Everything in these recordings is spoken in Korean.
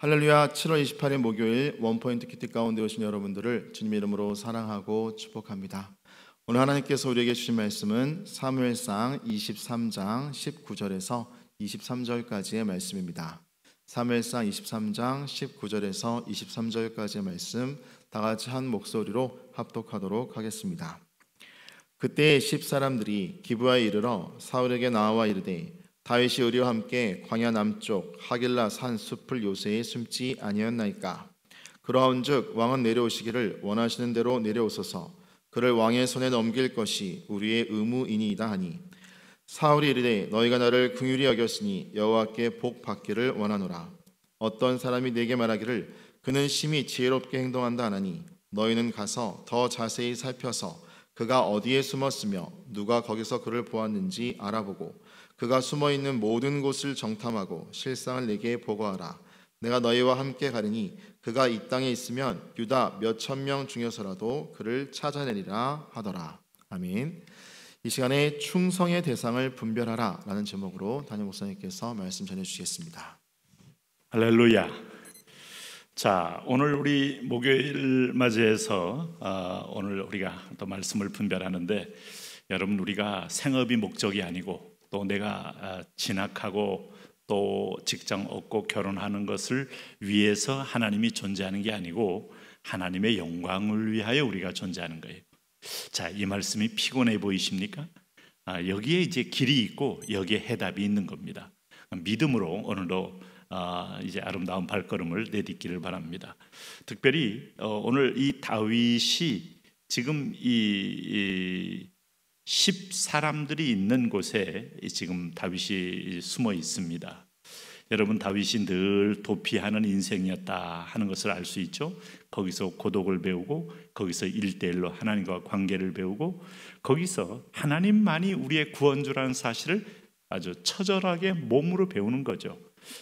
할렐루야. 7월 28일 목요일 원포인트 키티 가운데 오신 여러분들을 주님의 이름으로 사랑하고 축복합니다. 오늘 하나님께서 우리에게 주신 말씀은 사무엘상 23장 19절에서 23절까지의 말씀입니다. 사무엘상 23장 19절에서 23절까지의 말씀 다 같이 한 목소리로 합독하도록 하겠습니다. 그때 10사람들이 기브아에 이르러 사울에게 나와 이르되 다윗이 우리와 함께 광야 남쪽 하길라 산 숲을 요새에 숨지 아니었나이까. 그러한즉 왕은 내려오시기를 원하시는 대로 내려오소서. 그를 왕의 손에 넘길 것이 우리의 의무이니이다 하니 사울이 이르되 너희가 나를 긍휼히 여겼으니 여호와께 복 받기를 원하노라. 어떤 사람이 내게 말하기를 그는 심히 지혜롭게 행동한다 하나니 너희는 가서 더 자세히 살펴서 그가 어디에 숨었으며 누가 거기서 그를 보았는지 알아보고 그가 숨어있는 모든 곳을 정탐하고 실상을 내게 보고하라. 내가 너희와 함께 가리니 그가 이 땅에 있으면 유다 몇천 명 중에서라도 그를 찾아내리라 하더라. 아멘. 이 시간에 충성의 대상을 분별하라 라는 제목으로 담임 목사님께서 말씀 전해주시겠습니다. 할렐루야. 자, 오늘 우리 목요일 맞이해서 오늘 우리가 또 말씀을 분별하는데, 여러분, 우리가 생업이 목적이 아니고 또 내가 진학하고 또 직장 얻고 결혼하는 것을 위해서 하나님이 존재하는 게 아니고 하나님의 영광을 위하여 우리가 존재하는 거예요. 자, 이 말씀이 피곤해 보이십니까? 여기에 이제 길이 있고 여기에 해답이 있는 겁니다. 믿음으로 오늘도 이제 아름다운 발걸음을 내딛기를 바랍니다. 특별히 오늘 이 다윗이 지금 이 10사람들이 있는 곳에 지금 다윗이 숨어 있습니다. 여러분, 다윗이 늘 도피하는 인생이었다 하는 것을 알 수 있죠. 거기서 고독을 배우고 거기서 1:1로 하나님과 관계를 배우고 거기서 하나님만이 우리의 구원주라는 사실을 아주 처절하게 몸으로 배우는 거죠.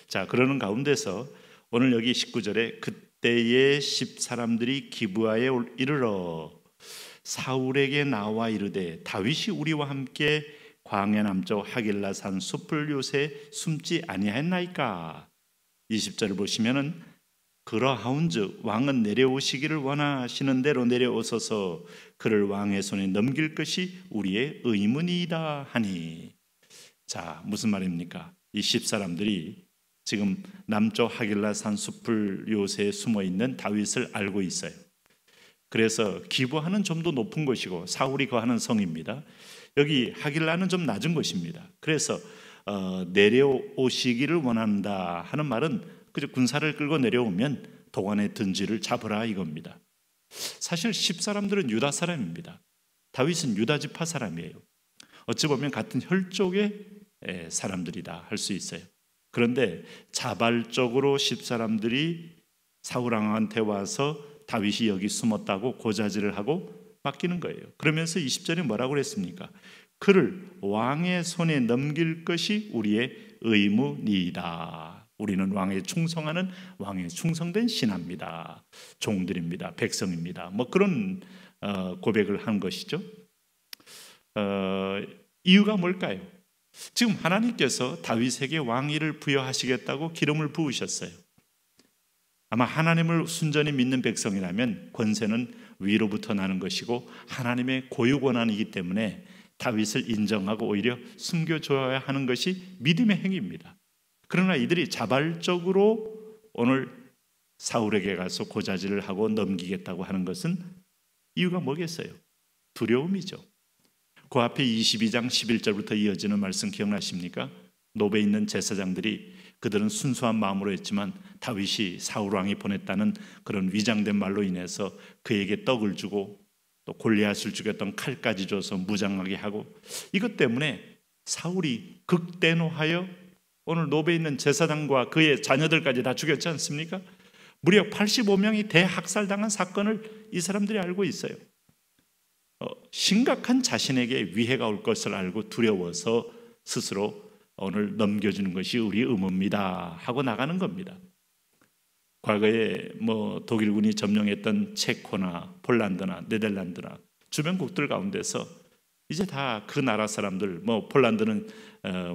자, 그러는 가운데서 오늘 여기 19절에 그때의 10사람들이 기브아에 이르러 사울에게 나와 이르되 다윗이 우리와 함께 광야 남쪽 하길라 산 숲을 요새 숨지 아니하였나이까. 20절을 보시면은 그러하운즉 왕은 내려오시기를 원하시는 대로 내려오소서. 그를 왕의 손에 넘길 것이 우리의 의문이다 하니. 자, 무슨 말입니까? 이 10사람들이 지금 남쪽 하길라 산 숲을 요새에 숨어 있는 다윗을 알고 있어요. 그래서 기브아는 좀 더 높은 곳이고 사울이 거하는 성입니다. 여기 하길라는 좀 낮은 곳입니다. 그래서 내려오시기를 원한다 하는 말은 그저 군사를 끌고 내려오면 도관의 든지를 잡으라 이겁니다. 사실 10사람들은 유다 사람입니다. 다윗은 유다 지파 사람이에요. 어찌 보면 같은 혈족의 사람들이다 할 수 있어요. 그런데 자발적으로 10사람들이 사울 왕한테 와서 다윗이 여기 숨었다고 고자질을 하고 맡기는 거예요. 그러면서 20절에 뭐라고 그랬습니까? 그를 왕의 손에 넘길 것이 우리의 의무니이다. 우리는 왕에 충성하는 왕에 충성된 신하입니다. 종들입니다. 백성입니다. 뭐 그런 고백을 한 것이죠. 이유가 뭘까요? 지금 하나님께서 다윗에게 왕위를 부여하시겠다고 기름을 부으셨어요. 아마 하나님을 순전히 믿는 백성이라면 권세는 위로부터 나는 것이고 하나님의 고유 권한이기 때문에 다윗을 인정하고 오히려 숨겨줘야 하는 것이 믿음의 행위입니다. 그러나 이들이 자발적으로 오늘 사울에게 가서 고자질을 하고 넘기겠다고 하는 것은 이유가 뭐겠어요? 두려움이죠. 그 앞에 22장 11절부터 이어지는 말씀 기억나십니까? 노베에 있는 제사장들이 그들은 순수한 마음으로 했지만 다윗이 사울 왕이 보냈다는 그런 위장된 말로 인해서 그에게 떡을 주고 또 골리앗을 죽였던 칼까지 줘서 무장하게 하고 이것 때문에 사울이 극대노하여 오늘 노베에 있는 제사장과 그의 자녀들까지 다 죽였지 않습니까? 무려 85명이 대학살당한 사건을 이 사람들이 알고 있어요. 심각한 자신에게 위해가 올 것을 알고 두려워서 스스로 오늘 넘겨주는 것이 우리 의무입니다 하고 나가는 겁니다. 과거에 독일군이 점령했던 체코나 폴란드나 네덜란드나 주변국들 가운데서 이제 다 그 나라 사람들, 폴란드는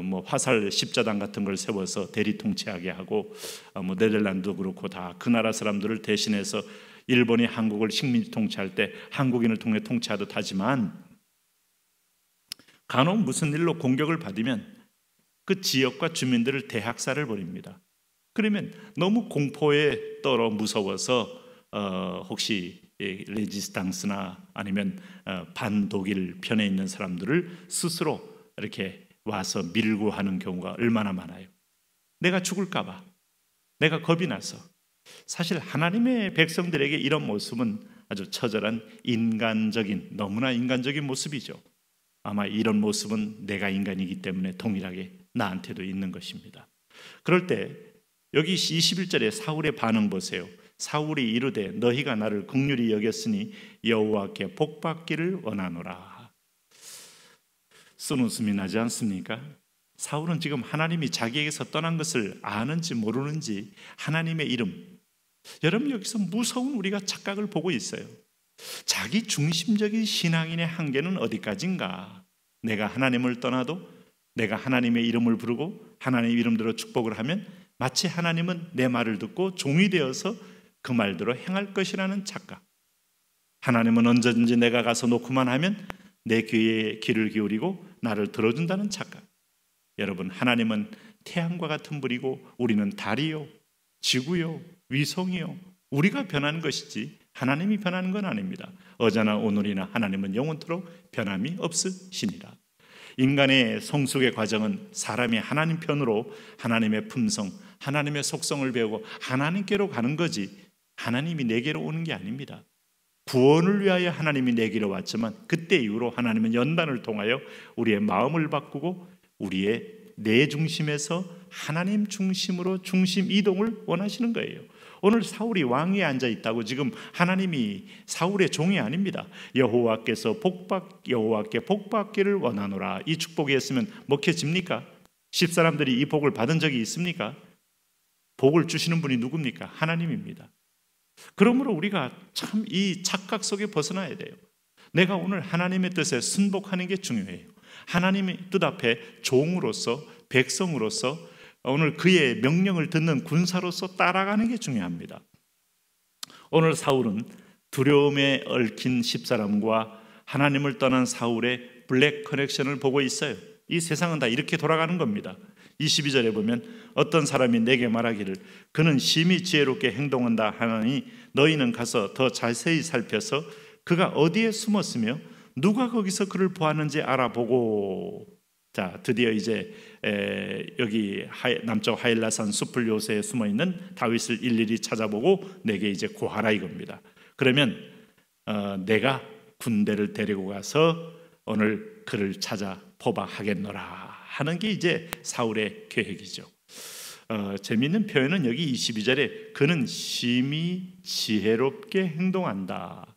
뭐 화살 십자당 같은 걸 세워서 대리 통치하게 하고 뭐 네덜란드도 그렇고 다 그 나라 사람들을 대신해서 일본이 한국을 식민지 통치할 때 한국인을 통해 통치하듯 하지만 간혹 무슨 일로 공격을 받으면 그 지역과 주민들을 대학살을 벌입니다. 그러면 너무 공포에 떨어 무서워서 혹시 레지스탕스나 아니면 반독일 편에 있는 사람들을 스스로 이렇게 와서 밀고 하는 경우가 얼마나 많아요. 내가 죽을까 봐, 내가 겁이 나서. 사실 하나님의 백성들에게 이런 모습은 아주 처절한 인간적인, 너무나 인간적인 모습이죠. 아마 이런 모습은 내가 인간이기 때문에 동일하게 나한테도 있는 것입니다. 그럴 때 여기 21절에 사울의 반응 보세요. 사울이 이르되 너희가 나를 긍휼히 여겼으니 여호와께 복받기를 원하노라. 쓴웃음이 나지 않습니까? 사울은 지금 하나님이 자기에게서 떠난 것을 아는지 모르는지 하나님의 이름, 여러분 여기서 무서운 우리가 착각을 보고 있어요. 자기 중심적인 신앙인의 한계는 어디까지인가? 내가 하나님을 떠나도 내가 하나님의 이름을 부르고 하나님의 이름대로 축복을 하면 마치 하나님은 내 말을 듣고 종이 되어서 그 말대로 행할 것이라는 착각. 하나님은 언제든지 내가 가서 놓고만 하면 내 귀에 귀를 기울이고 나를 들어준다는 착각. 여러분, 하나님은 태양과 같은 불이고 우리는 달이요, 지구요, 위성이요. 우리가 변하는 것이지 하나님이 변하는 건 아닙니다. 어제나 오늘이나 하나님은 영원토록 변함이 없으시니라. 인간의 성숙의 과정은 사람이 하나님 편으로 하나님의 품성, 하나님의 속성을 배우고 하나님께로 가는 거지 하나님이 내게로 오는 게 아닙니다. 구원을 위하여 하나님이 내게로 왔지만 그때 이후로 하나님은 연단을 통하여 우리의 마음을 바꾸고 우리의 내 중심에서 하나님 중심으로 중심 이동을 원하시는 거예요. 오늘 사울이 왕위에 앉아 있다고 지금 하나님이 사울의 종이 아닙니다. 여호와께 복받기를 원하노라. 이 축복이 있으면 먹혀집니까? 십사람들이 이 복을 받은 적이 있습니까? 복을 주시는 분이 누굽니까? 하나님입니다. 그러므로 우리가 참 이 착각 속에 벗어나야 돼요. 내가 오늘 하나님의 뜻에 순복하는 게 중요해요. 하나님의 뜻 앞에 종으로서, 백성으로서 오늘 그의 명령을 듣는 군사로서 따라가는 게 중요합니다. 오늘 사울은 두려움에 얽힌 십사람과 하나님을 떠난 사울의 블랙 커넥션을 보고 있어요. 이 세상은 다 이렇게 돌아가는 겁니다. 22절에 보면 어떤 사람이 내게 말하기를 그는 심히 지혜롭게 행동한다 하나니 너희는 가서 더 자세히 살펴서 그가 어디에 숨었으며 누가 거기서 그를 보았는지 알아보고. 자, 드디어 이제 여기 남쪽 하일라산 숲을 요새에 숨어있는 다윗을 일일이 찾아보고 내게 이제 고하라 이겁니다. 그러면 내가 군대를 데리고 가서 오늘 그를 찾아 포박하겠노라 하는 게 이제 사울의 계획이죠. 재미있는 표현은 여기 22절에 그는 심히 지혜롭게 행동한다.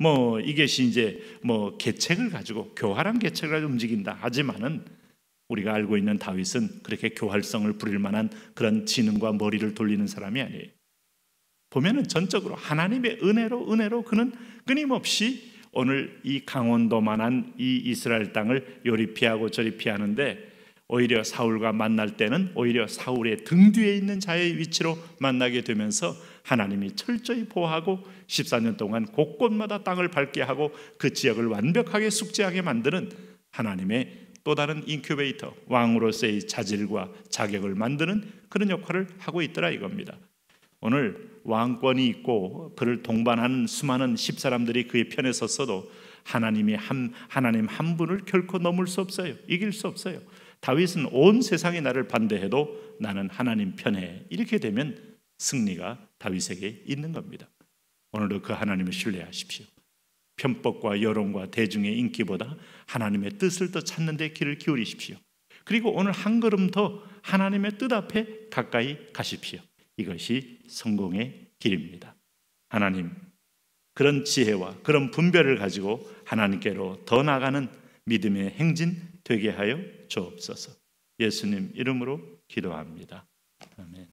뭐 이것이 이제 뭐 계책을 가지고 교활한 계책을 가지고 움직인다 하지만은 우리가 알고 있는 다윗은 그렇게 교활성을 부릴 만한 그런 지능과 머리를 돌리는 사람이 아니에요. 보면은 전적으로 하나님의 은혜로 그는 끊임없이 오늘 이 강원도만한 이 이스라엘 땅을 요리 피하고 저리 피하는데 오히려 사울과 만날 때는 오히려 사울의 등 뒤에 있는 자의 위치로 만나게 되면서 하나님이 철저히 보호하고 14년 동안 곳곳마다 땅을 밟게 하고 그 지역을 완벽하게 숙제하게 만드는 하나님의 또 다른 인큐베이터, 왕으로서의 자질과 자격을 만드는 그런 역할을 하고 있더라 이겁니다. 오늘 왕권이 있고 그를 동반하는 수많은 십사람들이 그의 편에 섰어도 하나님 한 분을 결코 넘을 수 없어요. 이길 수 없어요. 다윗은 온 세상이 나를 반대해도 나는 하나님 편에, 이렇게 되면 승리가 다윗에게 있는 겁니다. 오늘도 그 하나님을 신뢰하십시오. 편법과 여론과 대중의 인기보다 하나님의 뜻을 더 찾는 데 귀를 기울이십시오. 그리고 오늘 한 걸음 더 하나님의 뜻 앞에 가까이 가십시오. 이것이 성공의 길입니다. 하나님, 그런 지혜와 그런 분별을 가지고 하나님께로 더 나아가는 믿음의 행진 되게 하여 주옵소서. 예수님 이름으로 기도합니다. 아멘.